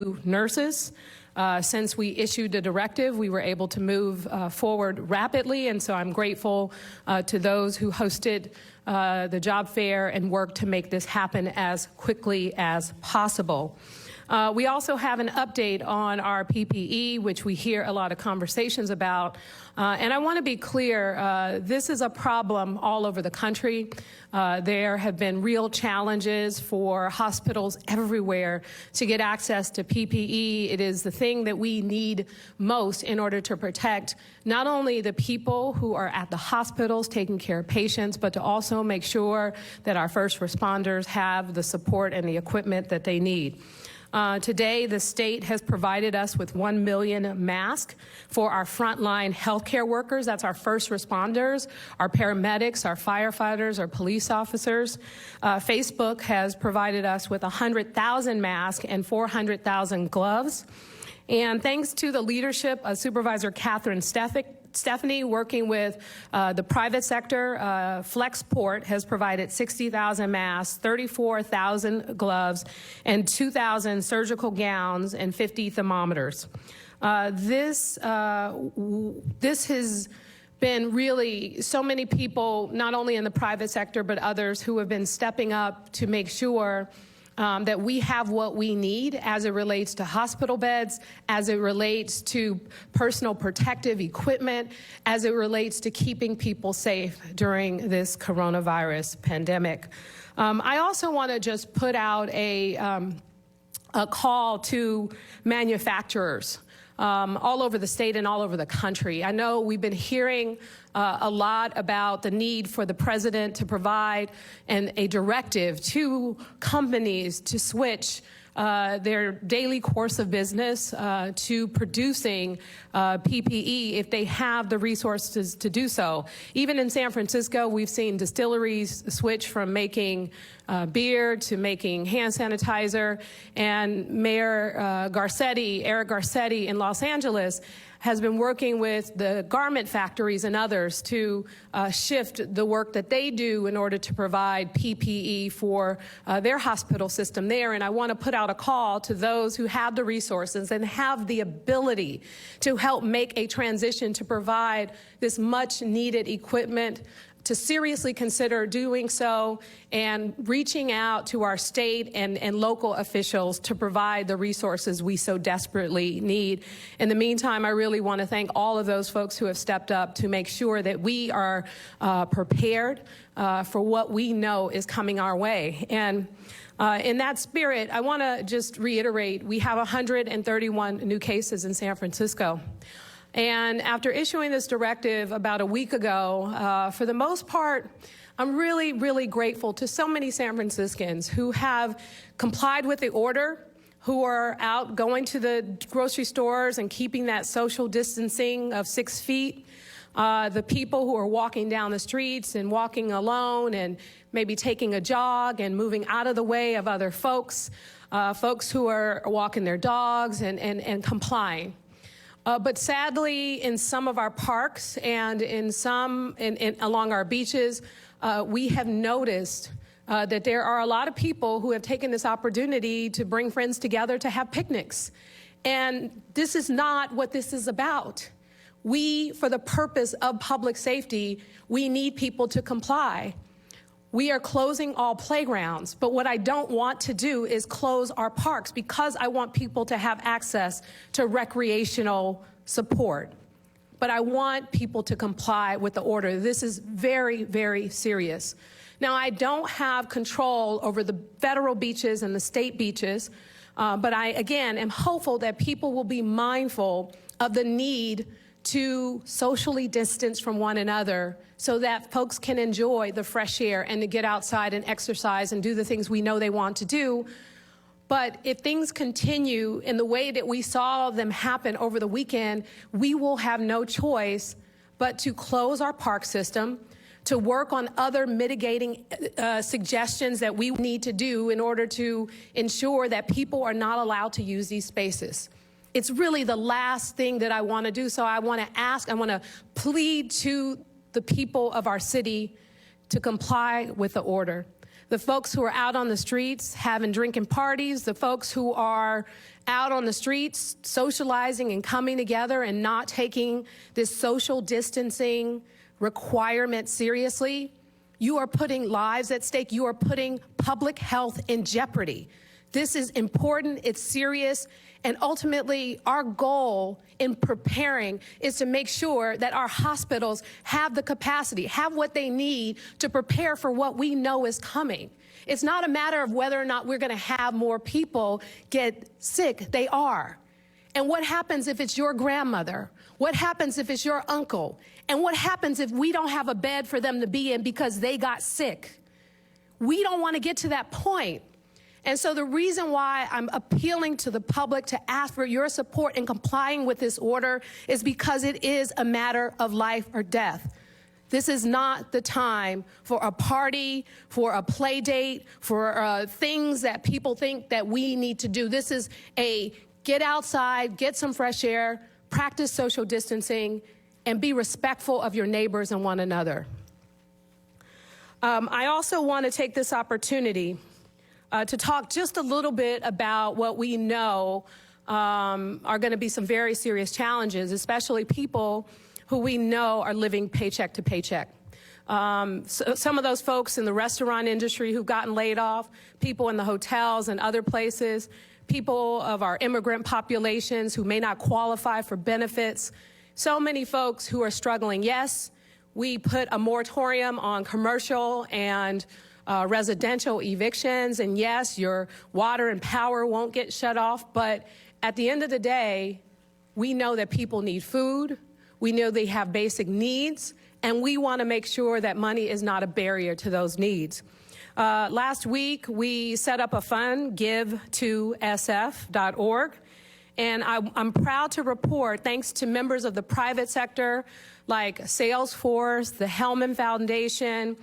nurses. Since we issued a directive, we were able to move forward rapidly, and so I'm grateful to those who hosted the job fair and worked to make this happen as quickly as possible. We also have an update on our PPE, which we hear a lot of conversations about. And I want to be clear, this is a problem all over the country. There have been real challenges for hospitals everywhere to get access to PPE. It is the thing that we need most in order to protect not only the people who are at the hospitals taking care of patients, but to also make sure that our first responders have the support and the equipment that they need. Today, the state has provided us with 1 million masks for our frontline healthcare workers. That's our first responders, our paramedics, our firefighters, our police officers. Facebook has provided us with 100,000 masks and 400,000 gloves. And thanks to the leadership of Supervisor Catherine Stefani, working with the private sector, Flexport has provided 60,000 masks, 34,000 gloves, and 2,000 surgical gowns and 50 thermometers. This has been really so many people, not only in the private sector, but others who have been stepping up to make sure that we have what we need as it relates to hospital beds, as it relates to personal protective equipment, as it relates to keeping people safe during this coronavirus pandemic. I also want to just put out a call to manufacturers all over the state and all over the country. I know we've been hearing a lot about the need for the president to provide a directive to companies to switch their daily course of business to producing PPE if they have the resources to do so. Even in San Francisco, we've seen distilleries switch from making beer to making hand sanitizer, and Mayor Eric Garcetti in Los Angeles has been working with the garment factories and others to shift the work that they do in order to provide PPE for their hospital system there. And I want to put out a call to those who have the resources and have the ability to help make a transition to provide this much needed equipment, to seriously consider doing so and reaching out to our state and local officials to provide the resources we so desperately need. In the meantime, I really want to thank all of those folks who have stepped up to make sure that we are prepared for what we know is coming our way. And in that spirit, I want to just reiterate, we have 131 new cases in San Francisco. And after issuing this directive about a week ago, for the most part, I'm really, really grateful to so many San Franciscans who have complied with the order, who are out going to the grocery stores and keeping that social distancing of 6 feet, the people who are walking down the streets and walking alone and maybe taking a jog and moving out of the way of other folks, folks who are walking their dogs and complying. But sadly, in some of our parks and in some along our beaches, we have noticed that there are a lot of people who have taken this opportunity to bring friends together to have picnics. And this is not what this is about. We, for the purpose of public safety, we need people to comply. We are closing all playgrounds, but what I don't want to do is close our parks because I want people to have access to recreational support. But I want people to comply with the order. This is very, very serious. Now, I don't have control over the federal beaches and the state beaches, but I, again, am hopeful that people will be mindful of the need to socially distance from one another so that folks can enjoy the fresh air and to get outside and exercise and do the things we know they want to do. But if things continue in the way that we saw them happen over the weekend, we will have no choice but to close our park system, to work on other mitigating suggestions that we need to do in order to ensure that people are not allowed to use these spaces. It's really the last thing that I want to do. So I want to plead to the people of our city to comply with the order. the folks who are out on the streets having drinking parties, the folks who are out on the streets socializing and coming together and not taking this social distancing requirement seriously, you are putting lives at stake. You are putting public health in jeopardy. This is important, it's serious, and ultimately our goal in preparing is to make sure that our hospitals have the capacity, have what they need to prepare for what we know is coming. It's not a matter of whether or not we're going to have more people get sick. They are. And what happens if it's your grandmother? What happens if it's your uncle? And what happens if we don't have a bed for them to be in because they got sick? We don't want to get to that point. And so the reason why I'm appealing to the public to ask for your support in complying with this order is because it is a matter of life or death. This is not the time for a party, for a play date, for things that people think that we need to do. This is a get outside, get some fresh air, practice social distancing, and be respectful of your neighbors and one another. I also want to take this opportunity to talk just a little bit about what we know are going to be some very serious challenges, especially people who we know are living paycheck to paycheck. So some of those folks in the restaurant industry who've gotten laid off, people in the hotels and other places, people of our immigrant populations who may not qualify for benefits, so many folks who are struggling. Yes, we put a moratorium on commercial and residential evictions, and yes, your water and power won't get shut off, but at the end of the day, we know that people need food, we know they have basic needs, and we want to make sure that money is not a barrier to those needs. Last week, we set up a fund, give2sf.org, and I'm proud to report, thanks to members of the private sector like Salesforce, the Hellman Foundation,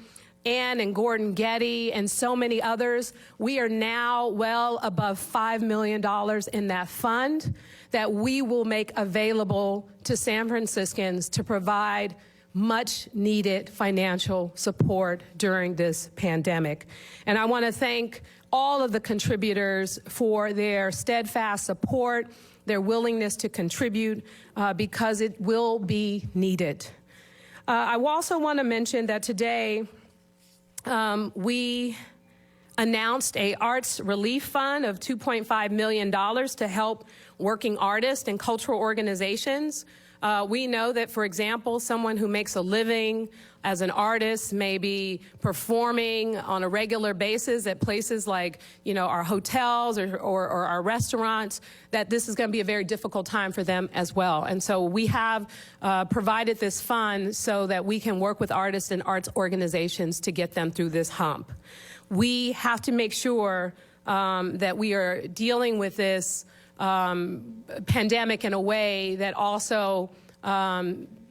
Ann and Gordon Getty, and so many others, we are now well above $5 million in that fund that we will make available to San Franciscans to provide much needed financial support during this pandemic. And I want to thank all of the contributors for their steadfast support, their willingness to contribute, because it will be needed. I also want to mention that today we announced a arts relief fund of $2.5 million to help working artists and cultural organizations. We know that, for example, someone who makes a living as an artist may be performing on a regular basis at places like, our hotels or our restaurants, that this is going to be a very difficult time for them as well. And so we have provided this fund so that we can work with artists and arts organizations to get them through this hump. We have to make sure that we are dealing with this pandemic in a way that also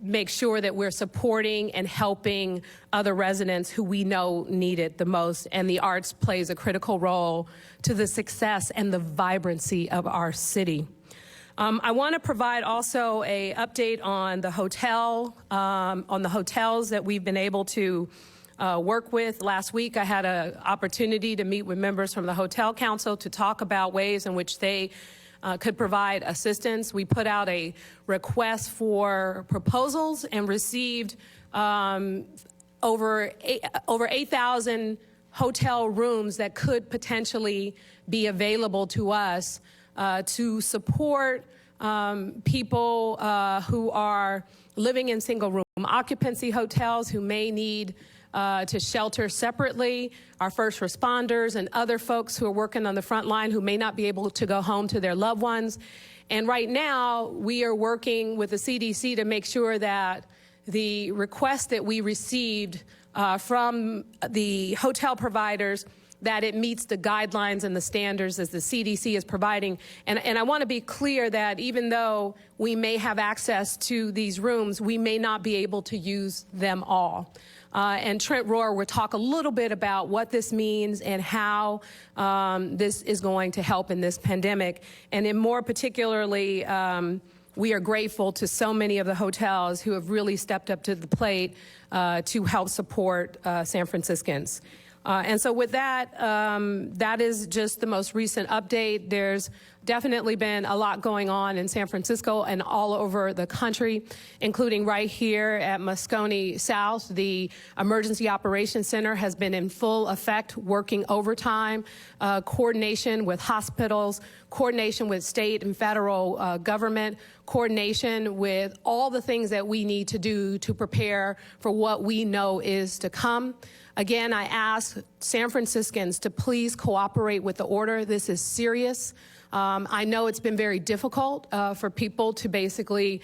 make sure that we're supporting and helping other residents who we know need it the most, and the arts plays a critical role to the success and the vibrancy of our city. I want to provide also an update on the hotels that we've been able to work with. Last week, I had an opportunity to meet with members from the Hotel Council to talk about ways in which they could provide assistance. We put out a request for proposals and received over 8,000 hotel rooms that could potentially be available to us to support people who are living in single-room occupancy hotels who may need to shelter separately, our first responders and other folks who are working on the front line who may not be able to go home to their loved ones. And right now, we are working with the CDC to make sure that the request that we received from the hotel providers, that it meets the guidelines and the standards as the CDC is providing. And I want to be clear that even though we may have access to these rooms, we may not be able to use them all. And Trent Rohr will talk a little bit about what this means and how this is going to help in this pandemic. And in more particularly, we are grateful to so many of the hotels who have really stepped up to the plate to help support San Franciscans. And so with that, that is just the most recent update. There's definitely been a lot going on in San Francisco and all over the country, including right here at Moscone South. The Emergency Operations Center has been in full effect, working overtime, coordination with hospitals, coordination with state and federal government, coordination with all the things that we need to do to prepare for what we know is to come. Again, I ask San Franciscans to please cooperate with the order. This is serious. I know it's been very difficult for people to basically,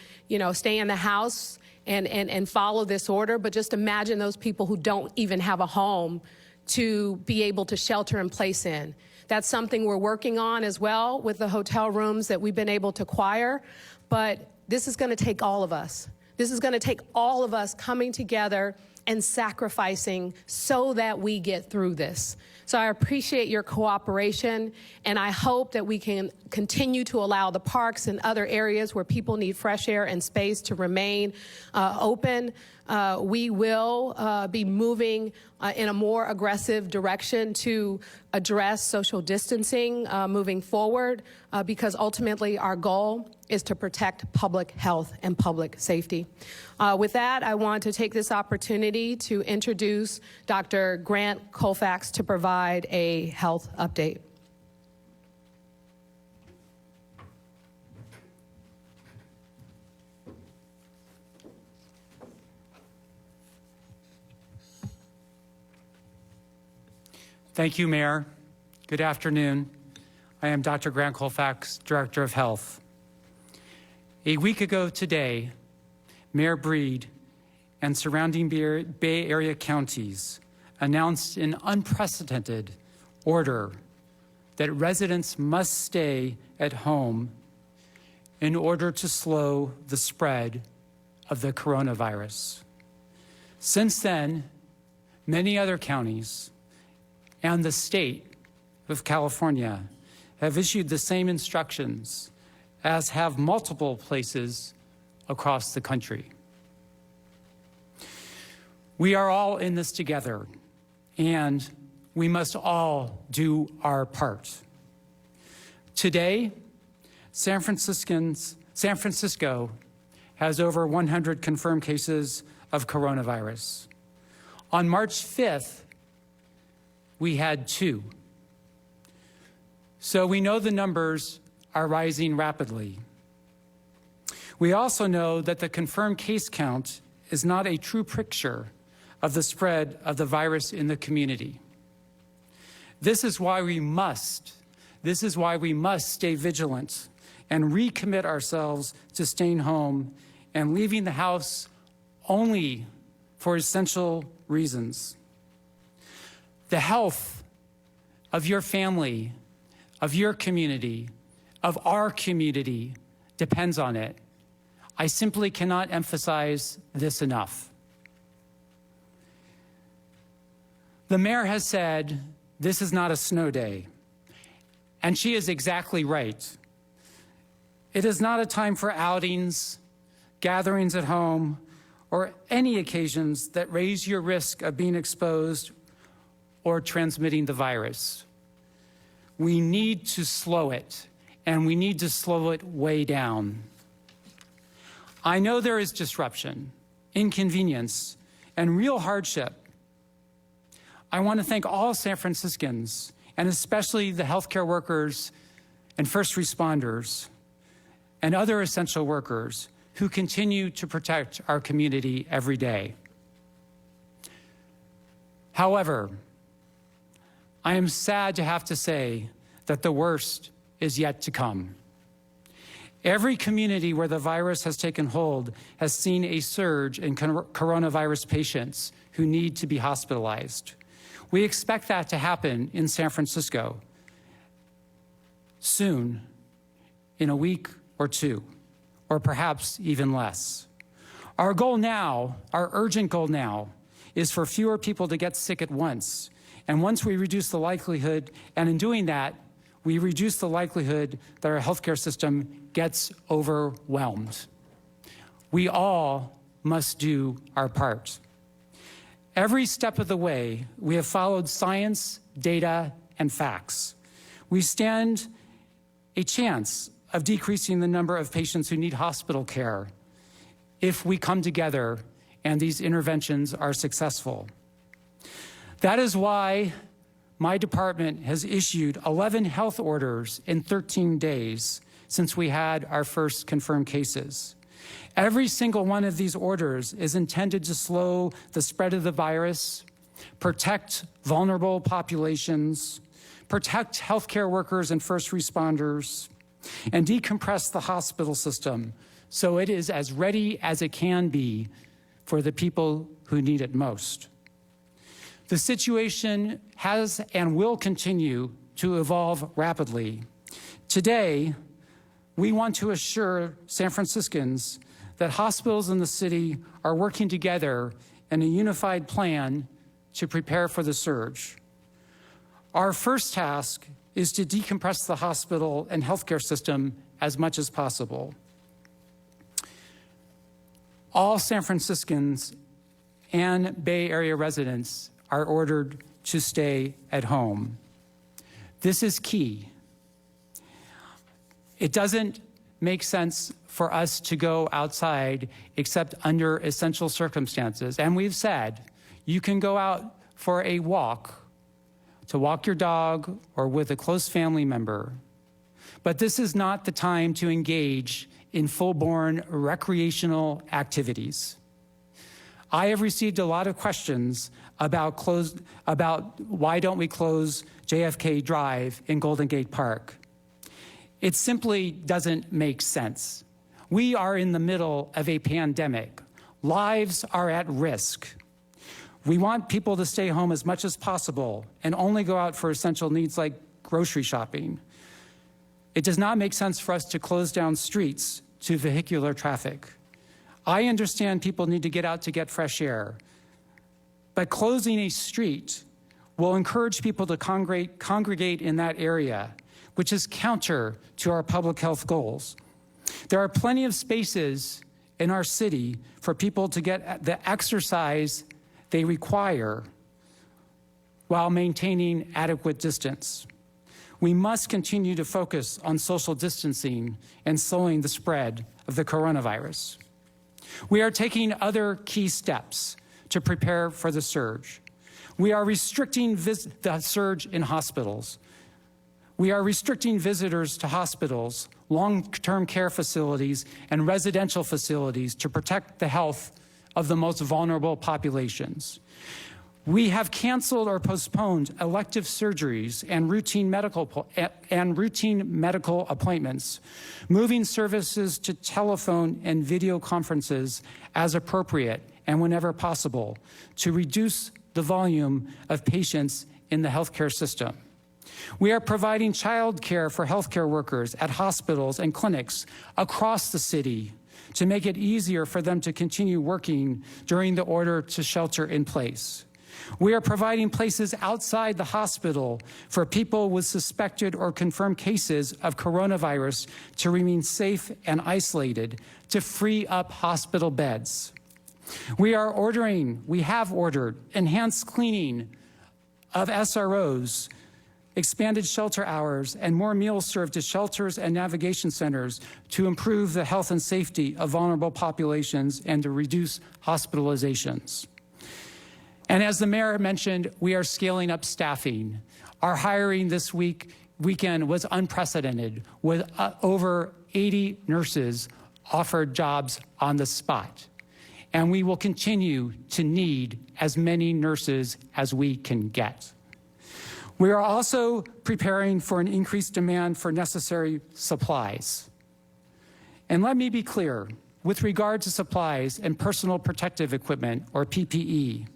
stay in the house and follow this order, but just imagine those people who don't even have a home to be able to shelter in place in. That's something we're working on as well with the hotel rooms that we've been able to acquire, but this is going to take all of us. This is going to take all of us coming together and sacrificing so that we get through this. So I appreciate your cooperation, and I hope that we can continue to allow the parks and other areas where people need fresh air and space to remain open. We will be moving in a more aggressive direction to address social distancing moving forward because ultimately our goal is to protect public health and public safety. With that, I want to take this opportunity to introduce Dr. Grant Colfax to provide a health update. Thank you, Mayor. Good afternoon. I am Dr. Grant Colfax, Director of Health. A week ago today, Mayor Breed and surrounding Bay Area counties announced an unprecedented order that residents must stay at home in order to slow the spread of the coronavirus. Since then, many other counties and the state of California have issued the same instructions, as have multiple places across the country. We are all in this together, and we must all do our part. Today, San Francisco has over 100 confirmed cases of coronavirus. On March 5th, we had 2. So we know the numbers are rising rapidly. We also know that the confirmed case count is not a true picture of the spread of the virus in the community. This is why we must stay vigilant and recommit ourselves to staying home and leaving the house only for essential reasons. The health of your family, of your community, of our community depends on it. I simply cannot emphasize this enough. The mayor has said this is not a snow day, and she is exactly right. It is not a time for outings, gatherings at home, or any occasions that raise your risk of being exposed or transmitting the virus. We need to slow it, and we need to slow it way down. I know there is disruption, inconvenience, and real hardship. I want to thank all San Franciscans, and especially the healthcare workers and first responders and other essential workers who continue to protect our community every day. However, I am sad to have to say that the worst is yet to come. Every community where the virus has taken hold has seen a surge in coronavirus patients who need to be hospitalized. We expect that to happen in San Francisco soon, in a week or 2, or perhaps even less. Our goal now, our urgent goal now, is for fewer people to get sick at once. And once we reduce the likelihood, and in doing that, we reduce the likelihood that our healthcare system gets overwhelmed. We all must do our part. Every step of the way, we have followed science, data, and facts. We stand a chance of decreasing the number of patients who need hospital care if we come together and these interventions are successful. That is why my department has issued 11 health orders in 13 days since we had our first confirmed cases. Every single one of these orders is intended to slow the spread of the virus, protect vulnerable populations, protect healthcare workers and first responders, and decompress the hospital system so it is as ready as it can be for the people who need it most. The situation has and will continue to evolve rapidly. Today, we want to assure San Franciscans that hospitals in the city are working together in a unified plan to prepare for the surge. Our first task is to decompress the hospital and healthcare system as much as possible. All San Franciscans and Bay Area residents are ordered to stay at home. This is key. It doesn't make sense for us to go outside except under essential circumstances. And we've said you can go out for a walk, to walk your dog or with a close family member. But this is not the time to engage in full-born recreational activities. I have received a lot of questions about why don't we close JFK Drive in Golden Gate Park. It simply doesn't make sense. We are in the middle of a pandemic. Lives are at risk. We want people to stay home as much as possible and only go out for essential needs like grocery shopping. It does not make sense for us to close down streets to vehicular traffic. I understand people need to get out to get fresh air, but closing a street will encourage people to congregate in that area, which is counter to our public health goals. There are plenty of spaces in our city for people to get the exercise they require while maintaining adequate distance. We must continue to focus on social distancing and slowing the spread of the coronavirus. We are taking other key steps to prepare for the surge. We are restricting the surge in hospitals. We are restricting visitors to hospitals, long-term care facilities, and residential facilities to protect the health of the most vulnerable populations. We have canceled or postponed elective surgeries and routine medical appointments, moving services to telephone and video conferences as appropriate and whenever possible to reduce the volume of patients in the healthcare system. We are providing child care for healthcare workers at hospitals and clinics across the city to make it easier for them to continue working during the order to shelter in place. We are providing places outside the hospital for people with suspected or confirmed cases of coronavirus to remain safe and isolated to free up hospital beds. We have ordered enhanced cleaning of SROs, expanded shelter hours, and more meals served to shelters and navigation centers to improve the health and safety of vulnerable populations and to reduce hospitalizations. And as the mayor mentioned, we are scaling up staffing. Our hiring this weekend was unprecedented, with over 80 nurses offered jobs on the spot. And we will continue to need as many nurses as we can get. We are also preparing for an increased demand for necessary supplies. And let me be clear, with regard to supplies and personal protective equipment, or PPE,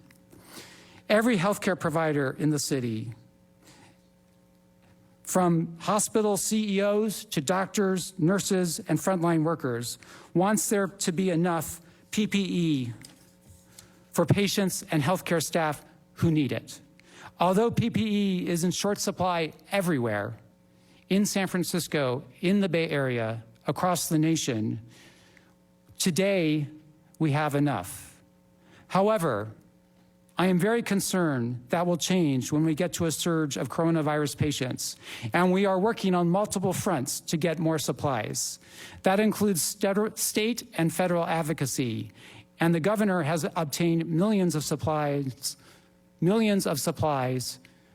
every healthcare provider in the city, from hospital CEOs to doctors, nurses, and frontline workers, wants there to be enough PPE for patients and healthcare staff who need it. Although PPE is in short supply everywhere, in San Francisco, in the Bay Area, across the nation, today we have enough. However, I am very concerned that will change when we get to a surge of coronavirus patients, and we are working on multiple fronts to get more supplies. That includes state and federal advocacy, and the governor has obtained millions of supplies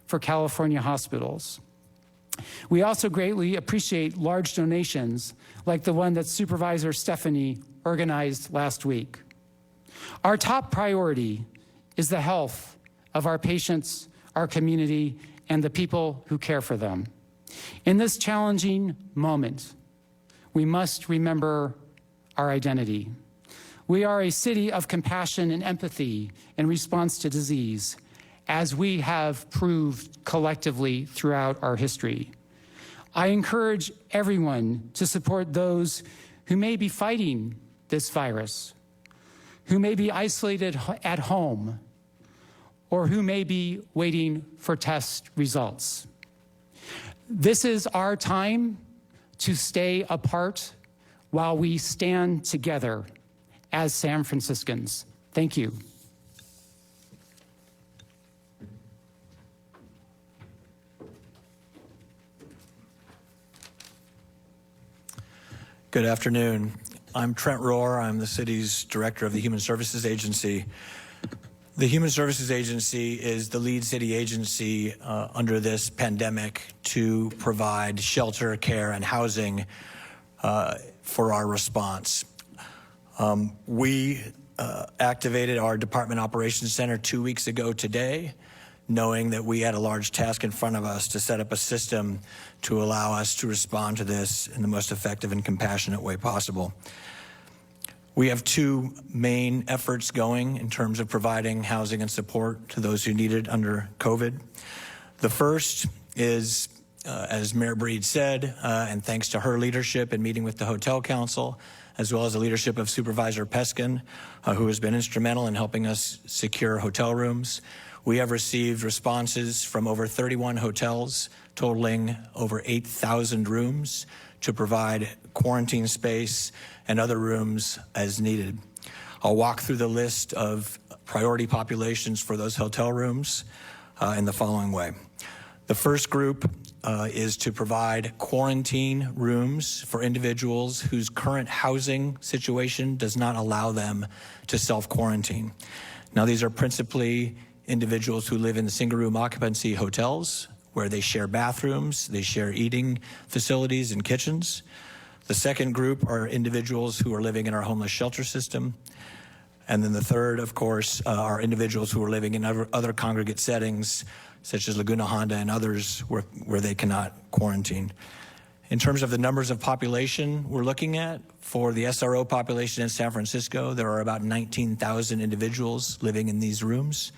for California hospitals. We also greatly appreciate large donations like the one that Supervisor Stephanie organized last week. Our top priority is the health of our patients, our community, and the people who care for them. In this challenging moment, we must remember our identity. We are a city of compassion and empathy in response to disease, as we have proved collectively throughout our history. I encourage everyone to support those who may be fighting this virus, who may be isolated at home, or who may be waiting for test results. This is our time to stay apart while we stand together as San Franciscans. Thank you. Good afternoon. I'm Trent Rohr. I'm the city's director of the Human Services Agency. The Human Services Agency is the lead city agency under this pandemic to provide shelter, care, and housing for our response. We activated our Department Operations Center 2 weeks ago today, knowing that we had a large task in front of us to set up a system to allow us to respond to this in the most effective and compassionate way possible. We have two main efforts going in terms of providing housing and support to those who need it under COVID. The first is, as Mayor Breed said, and thanks to her leadership in meeting with the Hotel Council, as well as the leadership of Supervisor Peskin, who has been instrumental in helping us secure hotel rooms. We have received responses from over 31 hotels, totaling over 8,000 rooms, to provide quarantine space and other rooms as needed. I'll walk through the list of priority populations for those hotel rooms in the following way. The first group is to provide quarantine rooms for individuals whose current housing situation does not allow them to self-quarantine. Now, these are principally individuals who live in single-room occupancy hotels where they share bathrooms, they share eating facilities and kitchens. The second group are individuals who are living in our homeless shelter system. And then the third, of course, are individuals who are living in other congregate settings, such as Laguna Honda and others where they cannot quarantine. In terms of the numbers of population we're looking at, for the SRO population in San Francisco, there are about 19,000 individuals living in these rooms.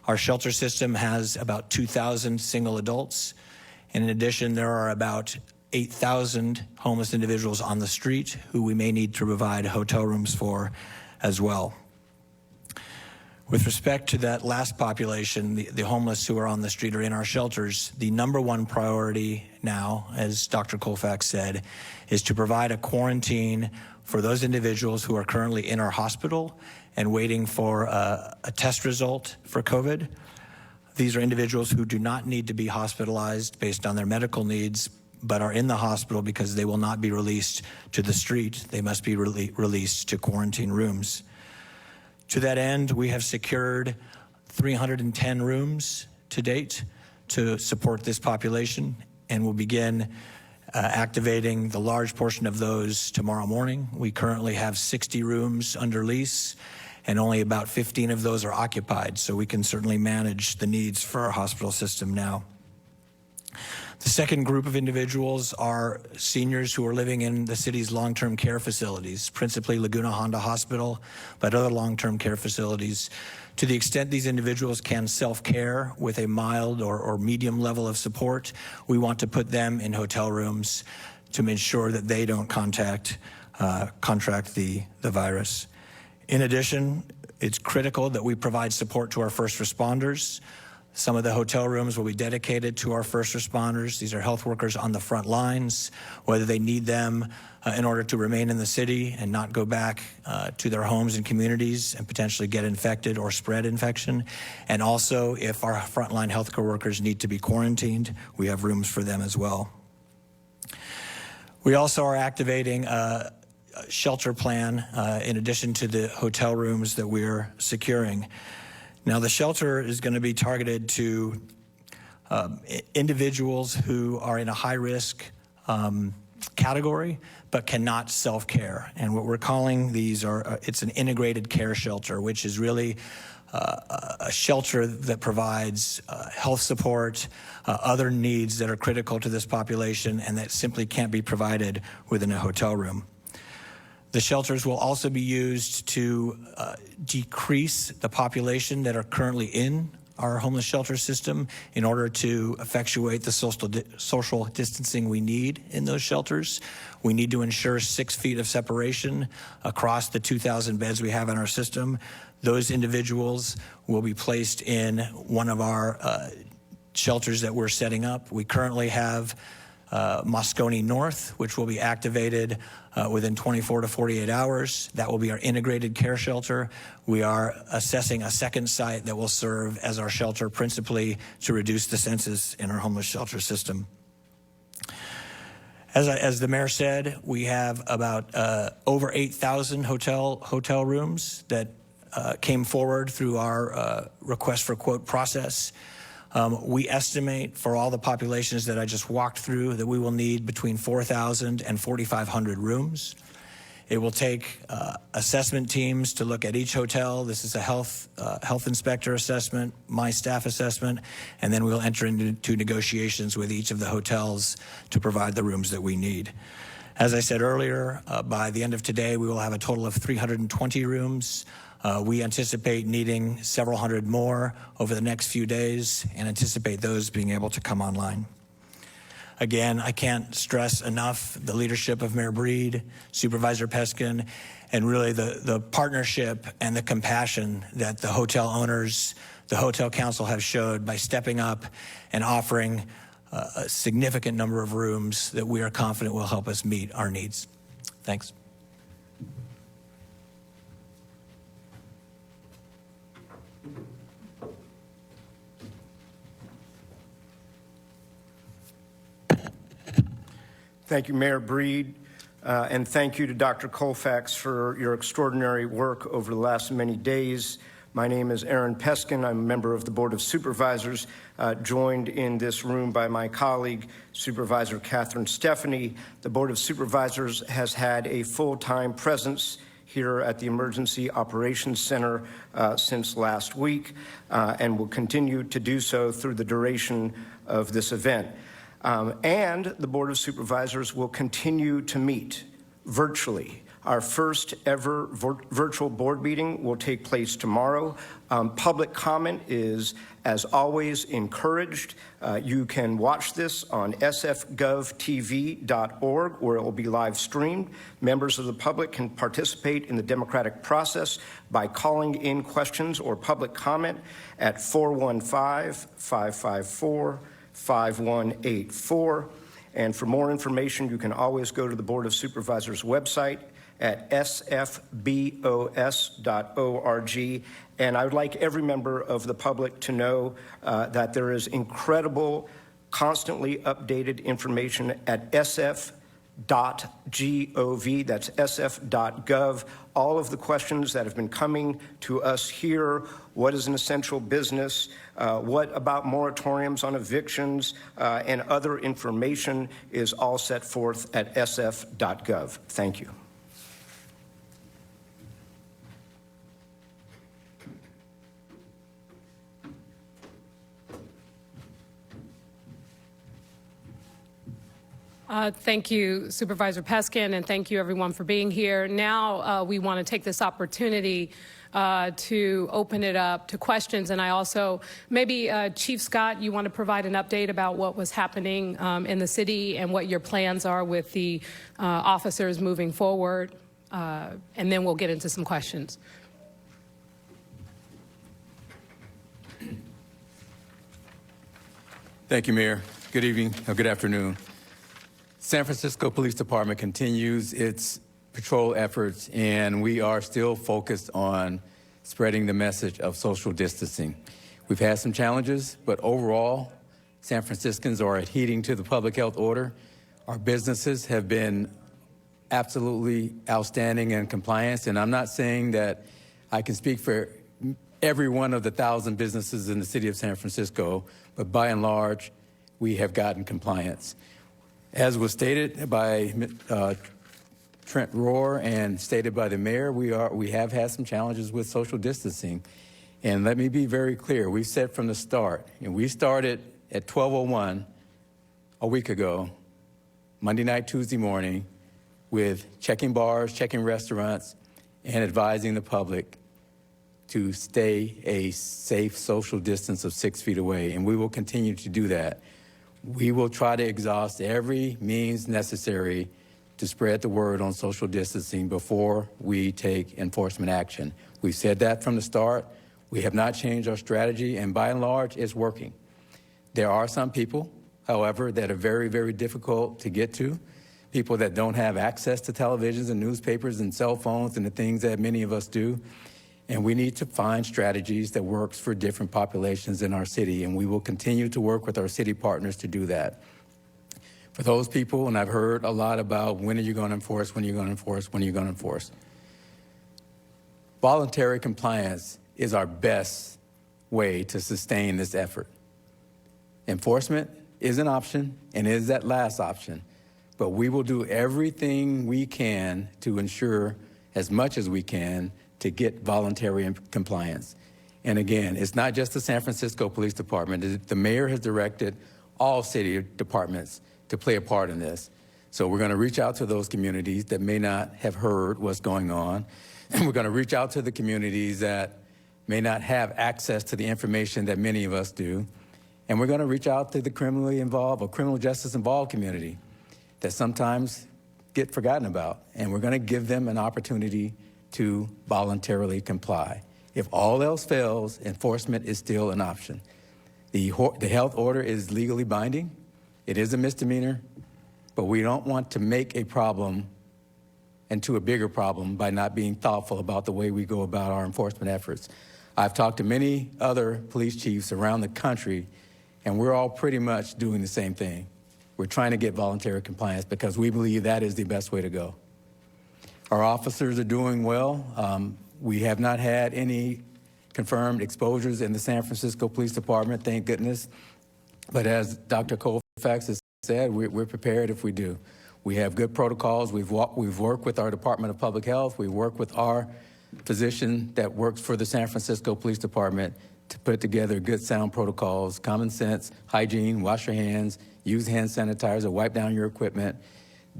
Our shelter system has about 2,000 single adults. And in addition, there are about 8,000 homeless individuals on the street who we may need to provide hotel rooms for as well. With respect to that last population, the homeless who are on the street or in our shelters, the number one priority now, as Dr. Colfax said, is to provide a quarantine for those individuals who are currently in our hospital and waiting for a test result for COVID. These are individuals who do not need to be hospitalized based on their medical needs, but are in the hospital because they will not be released to the street. They must be released to quarantine rooms. To that end, we have secured 310 rooms to date to support this population, and will begin activating the large portion of those tomorrow morning. We currently have 60 rooms under lease, and only about 15 of those are occupied, so we can certainly manage the needs for our hospital system now. The second group of individuals are seniors who are living in the city's long-term care facilities, principally Laguna Honda Hospital, but other long-term care facilities. To the extent these individuals can self-care with a mild or medium level of support, we want to put them in hotel rooms to ensure that they don't contract the virus. In addition, it's critical that we provide support to our first responders. Some of the hotel rooms will be dedicated to our first responders. These are health workers on the front lines, whether they need them in order to remain in the city and not go back to their homes and communities and potentially get infected or spread infection. And also, if our frontline healthcare workers need to be quarantined, we have rooms for them as well. We also are activating a shelter plan in addition to the hotel rooms that we're securing. Now, the shelter is going to be targeted to individuals who are in a high-risk category but cannot self-care. And what we're calling these it's an integrated care shelter, which is really a shelter that provides health support, other needs that are critical to this population and that simply can't be provided within a hotel room. The shelters will also be used to decrease the population that are currently in our homeless shelter system in order to effectuate the social distancing we need in those shelters. We need to ensure 6 feet of separation across the 2,000 beds we have in our system. Those individuals will be placed in one of our shelters that we're setting up. We currently have Moscone North, which will be activated within 24 to 48 hours. That will be our integrated care shelter. We are assessing a second site that will serve as our shelter principally to reduce the census in our homeless shelter system. As the mayor said, we have about over 8,000 hotel rooms that came forward through our request for quote process. We estimate for all the populations that I just walked through that we will need between 4,000 and 4,500 rooms. It will take assessment teams to look at each hotel. This is a health inspector assessment, my staff assessment, and then we'll enter into negotiations with each of the hotels to provide the rooms that we need. As I said earlier, by the end of today, we will have a total of 320 rooms. We anticipate needing several hundred more over the next few days and anticipate those being able to come online. Again, I can't stress enough the leadership of Mayor Breed, Supervisor Peskin, and really the partnership and the compassion that the hotel owners, the hotel council have showed by stepping up and offering a significant number of rooms that we are confident will help us meet our needs. Thanks. Thank you, Mayor Breed, and thank you to Dr. Colfax for your extraordinary work over the last many days. My name is Aaron Peskin. I'm a member of the Board of Supervisors, joined in this room by my colleague, Supervisor Catherine Stephanie. The Board of Supervisors has had a full-time presence here at the Emergency Operations Center since last week and will continue to do so through the duration of this event. And the Board of Supervisors will continue to meet virtually. Our first ever virtual board meeting will take place tomorrow. Public comment is, as always, encouraged. You can watch this on sfgovtv.org, where it will be live streamed. Members of the public can participate in the democratic process by calling in questions or public comment at 415-554-5184. And for more information, you can always go to the Board of Supervisors website at sfbos.org. And I would like every member of the public to know that there is incredible, constantly updated information at sf.gov, that's sf.gov. All of the questions that have been coming to us here: what is an essential business? What about moratoriums on evictions? And other information is all set forth at sf.gov. Thank you. Thank you, Supervisor Peskin, and thank you, everyone, for being here. Now we want to take this opportunity to open it up to questions. And I also, maybe Chief Scott, you want to provide an update about what was happening in the city and what your plans are with the officers moving forward, and then we'll get into some questions. Thank you, Mayor. Good evening, or good afternoon. San Francisco Police Department continues its patrol efforts, and we are still focused on spreading the message of social distancing. We've had some challenges, but overall, San Franciscans are adhering to the public health order. Our businesses have been absolutely outstanding in compliance, and I'm not saying that I can speak for every one of the 1,000 businesses in the city of San Francisco, but by and large, we have gotten compliance. As was stated by Trent Rohr and stated by the mayor, we have had some challenges with social distancing. And let me be very clear, we said from the start, and we started at 12:01 a week ago, Monday night, Tuesday morning, with checking bars, checking restaurants, and advising the public to stay a safe social distance of 6 feet away, and we will continue to do that. We will try to exhaust every means necessary to spread the word on social distancing before we take enforcement action. We said that from the start. We have not changed our strategy, and by and large, it's working. There are some people, however, that are very, very difficult to get to, people that don't have access to televisions and newspapers and cell phones and the things that many of us do. And we need to find strategies that works for different populations in our city, and we will continue to work with our city partners to do that. For those people, and I've heard a lot about when are you going to enforce, when are you going to enforce, when are you going to enforce. Voluntary compliance is our best way to sustain this effort. Enforcement is an option and is that last option, but we will do everything we can to ensure as much as we can to get voluntary compliance. And again, it's not just the San Francisco Police Department. The mayor has directed all city departments to play a part in this. So we're going to reach out to those communities that may not have heard what's going on. And we're going to reach out to the communities that may not have access to the information that many of us do. And we're going to reach out to the criminally involved or criminal justice involved community that sometimes get forgotten about. And we're going to give them an opportunity to voluntarily comply. If all else fails, enforcement is still an option. The health order is legally binding. It is a misdemeanor, but we don't want to make a problem into a bigger problem by not being thoughtful about the way we go about our enforcement efforts. I've talked to many other police chiefs around the country, and we're all pretty much doing the same thing. We're trying to get voluntary compliance because we believe that is the best way to go. Our officers are doing well. We have not had any confirmed exposures in the San Francisco Police Department, thank goodness. But as Dr. Colfax has said, we're prepared if we do. We have good protocols. We've worked with our Department of Public Health. We work with our physician that works for the San Francisco Police Department to put together good sound protocols, common sense, hygiene, wash your hands, use hand sanitizer, wipe down your equipment.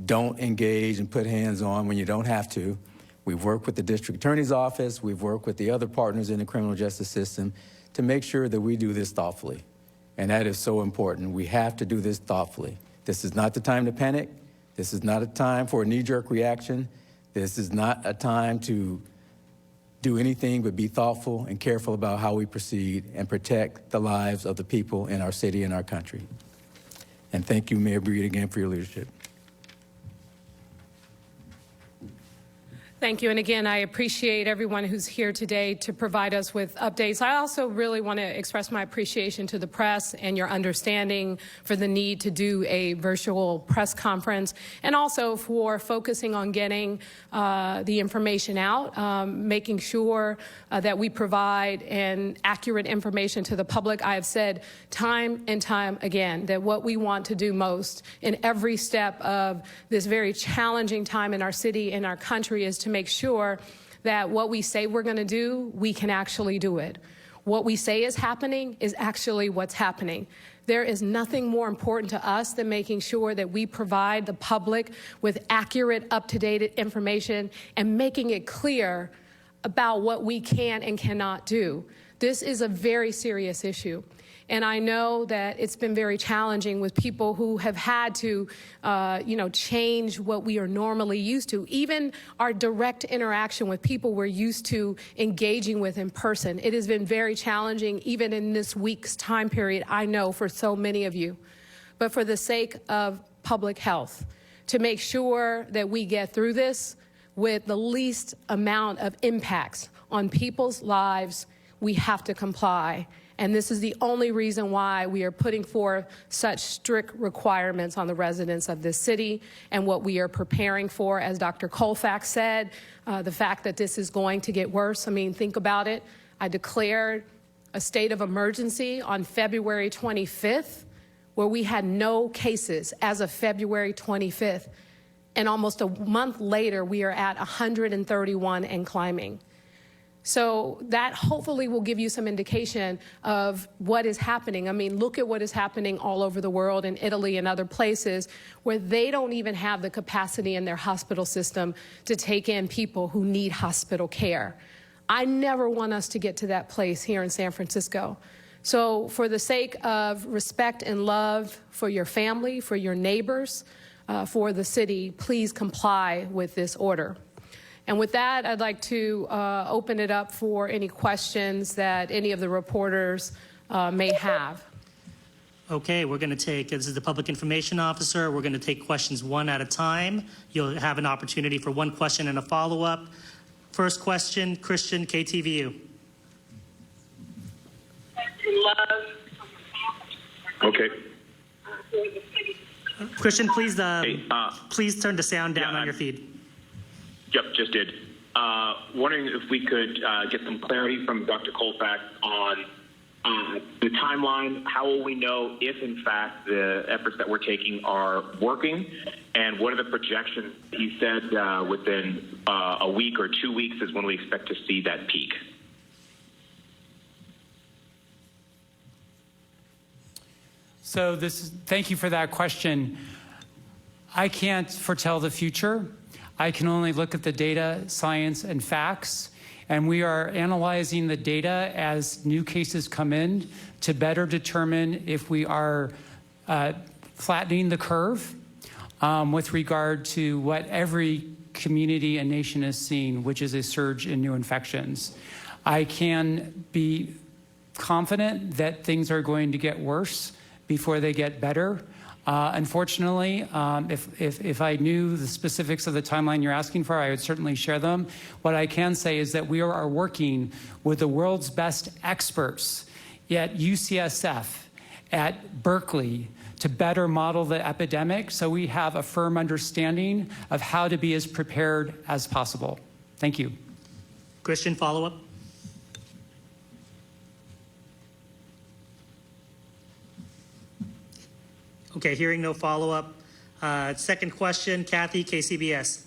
Don't engage and put hands on when you don't have to. We've worked with the district attorney's office. We've worked with the other partners in the criminal justice system to make sure that we do this thoughtfully. And that is so important. We have to do this thoughtfully. This is not the time to panic. This is not a time for a knee-jerk reaction. This is not a time to do anything but be thoughtful and careful about how we proceed and protect the lives of the people in our city and our country. And thank you, Mayor Breed, again for your leadership. Thank you. And again, I appreciate everyone who's here today to provide us with updates. I also really want to express my appreciation to the press and your understanding for the need to do a virtual press conference, and also for focusing on getting the information out, making sure that we provide an accurate information to the public. I have said time and time again that what we want to do most in every step of this very challenging time in our city and our country is to make sure that what we say we're going to do, we can actually do it. What we say is happening is actually what's happening. There is nothing more important to us than making sure that we provide the public with accurate, up-to-date information and making it clear about what we can and cannot do. This is a very serious issue. And I know that it's been very challenging with people who have had to, change what we are normally used to. Even our direct interaction with people we're used to engaging with in person. It has been very challenging, even in this week's time period, I know, for so many of you. But for the sake of public health, to make sure that we get through this with the least amount of impacts on people's lives, we have to comply. And this is the only reason why we are putting forth such strict requirements on the residents of this city and what we are preparing for. As Dr. Colfax said, the fact that this is going to get worse. I mean, think about it. I declared a state of emergency on February 25th, where we had no cases as of February 25th. And almost a month later, we are at 131 and climbing. So that hopefully will give you some indication of what is happening. I mean, look at what is happening all over the world, in Italy and other places, where they don't even have the capacity in their hospital system to take in people who need hospital care. I never want us to get to that place here in San Francisco. So for the sake of respect and love for your family, for your neighbors, for the city, please comply with this order. And with that, I'd like to open it up for any questions that any of the reporters may have. Okay, we're going to take, this is the Public Information Officer. We're going to take questions one at a time. You'll have an opportunity for one question and a follow-up. First question, Christian, KTVU. Okay. Christian, please, please turn the sound down on your feed. Yep, just did. Wondering if we could get some clarity from Dr. Colfax on the timeline. How will we know if, in fact, the efforts that we're taking are working? And what are the projections? He said within a week or 2 weeks is when we expect to see that peak. So thank you for that question. I can't foretell the future. I can only look at the data, science, and facts. And we are analyzing the data as new cases come in to better determine if we are flattening the curve with regard to what every community and nation is seeing, which is a surge in new infections. I can be confident that things are going to get worse before they get better. Unfortunately, if I knew the specifics of the timeline you're asking for, I would certainly share them. What I can say is that we are working with the world's best experts at UCSF, at Berkeley, to better model the epidemic so we have a firm understanding of how to be as prepared as possible. Thank you. Christian, follow-up. Okay, hearing no follow-up. Second question, Kathy, KCBS.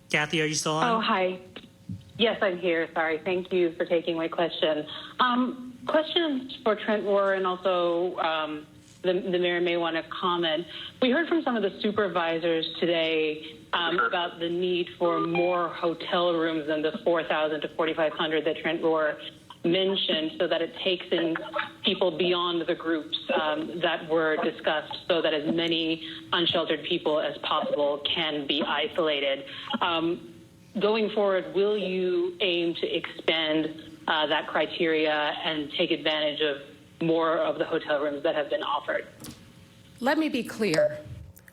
Kathy, are you still on? Oh, hi. Yes, I'm here. Sorry. Thank you for taking my question. Questions for Trent Rohrer, and also the mayor may want to comment. We heard from some of the supervisors today about the need for more hotel rooms than the 4,000 to 4,500 that Trent Rohrer mentioned, so that it takes in people beyond the groups that were discussed, so that as many unsheltered people as possible can be isolated. Going forward, will you aim to expand that criteria and take advantage of more of the hotel rooms that have been offered? Let me be clear.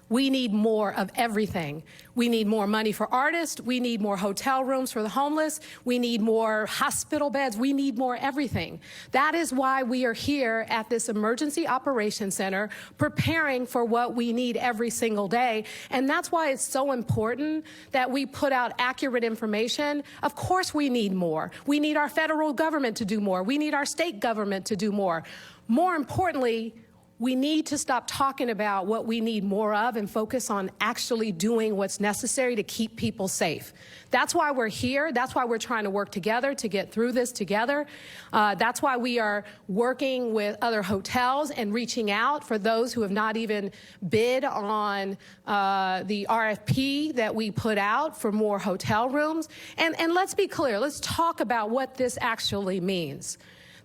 We need more of everything. We need more money for artists. We need more hotel rooms for the homeless. We need more hospital beds. We need more everything. That is why we are here at this Emergency Operations Center preparing for what we need every single day. And that's why it's so important that we put out accurate information. Of course we need more. We need our federal government to do more. We need our state government to do more. More importantly, we need to stop talking about what we need more of and focus on actually doing what's necessary to keep people safe. That's why we're here. That's why we're trying to work together to get through this together. That's why we are working with other hotels and reaching out for those who have not even bid on the RFP that we put out for more hotel rooms. And let's be clear. Let's talk about what this actually means.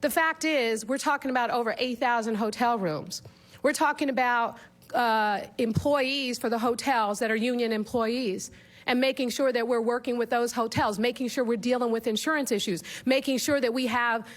The fact is, we're talking about over 8,000 hotel rooms. We're talking about employees for the hotels that are union employees, and making sure that we're working with those hotels, making sure we're dealing with insurance issues, making sure that we have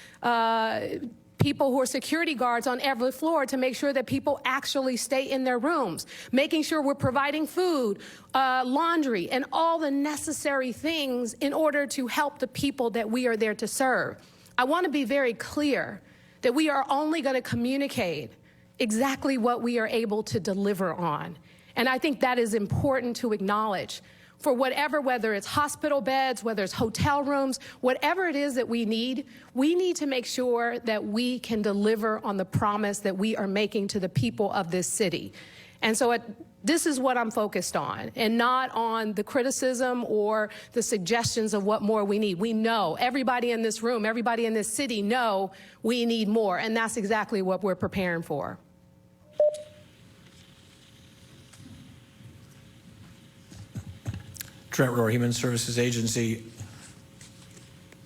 people who are security guards on every floor to make sure that people actually stay in their rooms, making sure we're providing food, laundry, and all the necessary things in order to help the people that we are there to serve. I want to be very clear that we are only going to communicate exactly what we are able to deliver on. And I think that is important to acknowledge. For whether it's hospital beds, whether it's hotel rooms, whatever it is that we need to make sure that we can deliver on the promise that we are making to the people of this city. And so this is what I'm focused on, and not on the criticism or the suggestions of what more we need. We know, everybody in this room, everybody in this city know we need more, and that's exactly what we're preparing for. Trent Rohr, Human Services Agency.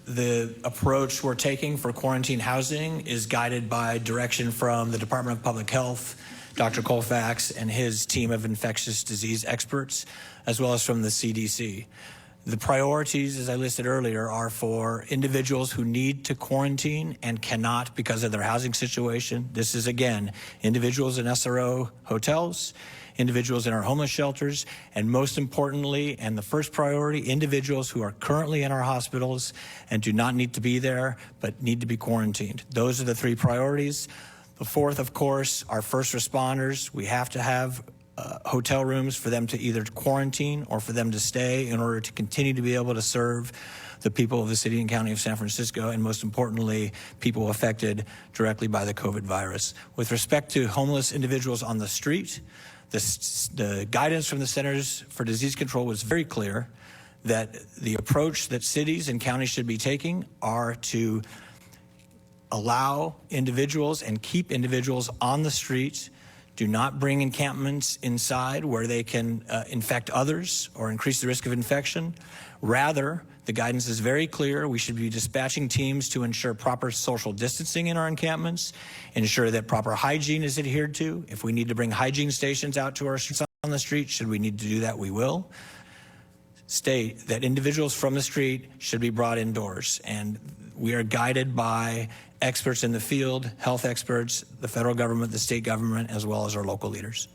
The approach we're taking for quarantine housing is guided by direction from the Department of Public Health, Dr. Colfax and his team of infectious disease experts, as well as from the CDC. The priorities, as I listed earlier, are for individuals who need to quarantine and cannot because of their housing situation. This is, again, individuals in SRO hotels, individuals in our homeless shelters, and most importantly, and the first priority, individuals who are currently in our hospitals and do not need to be there, but need to be quarantined. Those are the three priorities. The fourth, of course, are first responders. We have to have hotel rooms for them to either quarantine or for them to stay in order to continue to be able to serve the people of the city and county of San Francisco, and most importantly, people affected directly by the COVID virus. With respect to homeless individuals on the street, the guidance from the Centers for Disease Control was very clear that the approach that cities and counties should be taking are to allow individuals and keep individuals on the street. Do not bring encampments inside where they can infect others or increase the risk of infection. Rather, the guidance is very clear. We should be dispatching teams to ensure proper social distancing in our encampments, ensure that proper hygiene is adhered to. If we need to bring hygiene stations out to our streets on the street, should we need to do that, we will. State that individuals from the street should be brought indoors, and we are guided by experts in the field, health experts, the federal government, the state government, as well as our local leaders.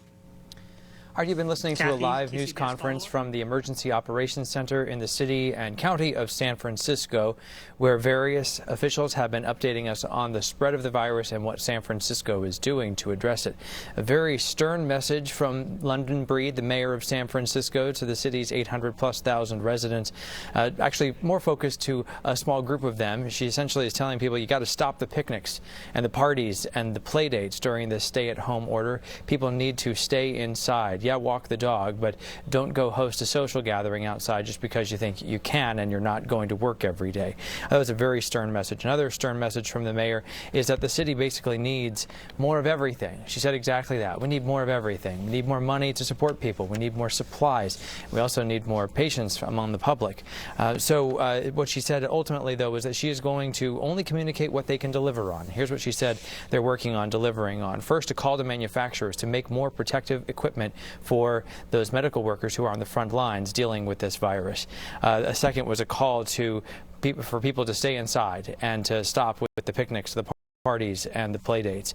All right, you've been listening to a Kathy, live can you news guys conference follow? from the Emergency Operations Center in the city and county of San Francisco, where various officials have been updating us on the spread of the virus and what San Francisco is doing to address it. A very stern message from London Breed, the mayor of San Francisco, to the city's 800,000+ residents, actually more focused to a small group of them. She essentially is telling people you got to stop the picnics and the parties and the play dates during this stay-at-home order. People need to stay inside. Yeah, walk the dog, but don't go host a social gathering outside just because you think you can and you're not going to work every day. That was a very stern message. Another stern message from the mayor is that the city basically needs more of everything. She said exactly that. We need more of everything. We need more money to support people. We need more supplies. We also need more patience among the public. So what she said ultimately, though, is that she is going to only communicate what they can deliver on. Here's what she said they're working on delivering on. First, a call to manufacturers to make more protective equipment for those medical workers who are on the front lines dealing with this virus. A second was a call to for people to stay inside and to stop with the picnics, the parties, and the play dates.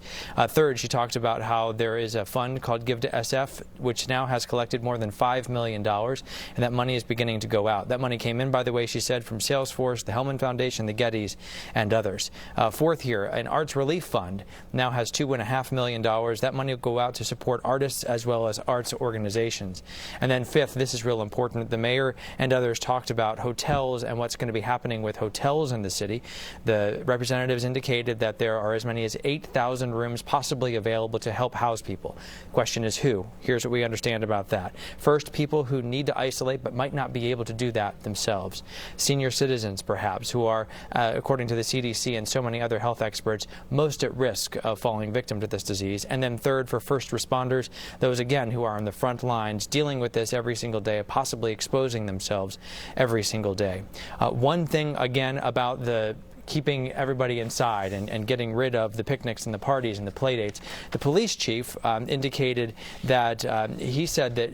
Third, she talked about how there is a fund called Give to SF, which now has collected more than $5 million, and that money is beginning to go out. That money came in, by the way, she said, from Salesforce, the Hellman Foundation, the Gettys, and others. Fourth here, an Arts Relief Fund now has $2.5 million. That money will go out to support artists as well as arts organizations. And then fifth, this is real important, the mayor and others talked about hotels and what's going to be happening with hotels in the city. The representatives indicated that there are as many as 8,000 rooms possibly available to help house people. The question is who? Here's what we understand about that. First, people who need to isolate but might not be able to do that themselves. Senior citizens, perhaps, who are, according to the CDC and so many other health experts, most at risk of falling victim to this disease. And then third, for first responders, those again who are on the front lines dealing with this every single day, possibly exposing themselves every single day. One thing again about the keeping everybody inside and getting rid of the picnics and the parties and the play dates. The police chief indicated that he said that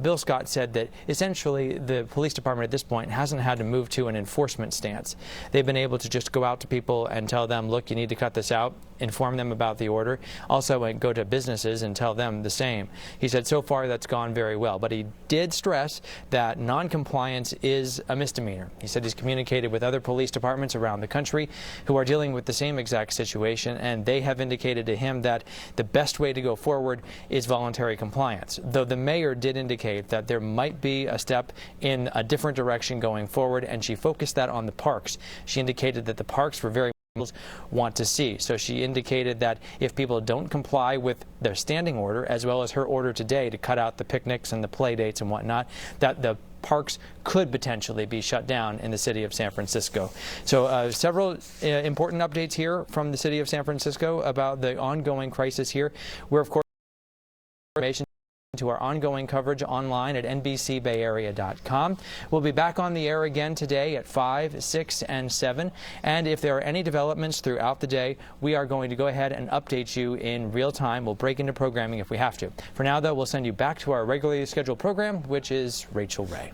Bill Scott said that essentially the police department at this point hasn't had to move to an enforcement stance. They've been able to just go out to people and tell them, look, you need to cut this out, inform them about the order. Also go to businesses and tell them the same. He said so far that's gone very well, but he did stress that noncompliance is a misdemeanor. He said he's communicated with other police departments around the country who are dealing with the same exact situation, and they have indicated to him that the best way to go forward is voluntary compliance, though the mayor did indicate that there might be a step in a different direction going forward, and she focused that on the parks. She indicated that the parks were very want to see. So she indicated that if people don't comply with their standing order, as well as her order today to cut out the picnics and the play dates and whatnot, that the parks could potentially be shut down in the city of San Francisco. So several important updates here from the city of San Francisco about the ongoing crisis here. We're, of course, information to our ongoing coverage online at NBCBayArea.com. We'll be back on the air again today at 5, 6, and 7. And if there are any developments throughout the day, we are going to go ahead and update you in real time. We'll break into programming if we have to. For now, though, we'll send you back to our regularly scheduled program, which is Rachel Ray.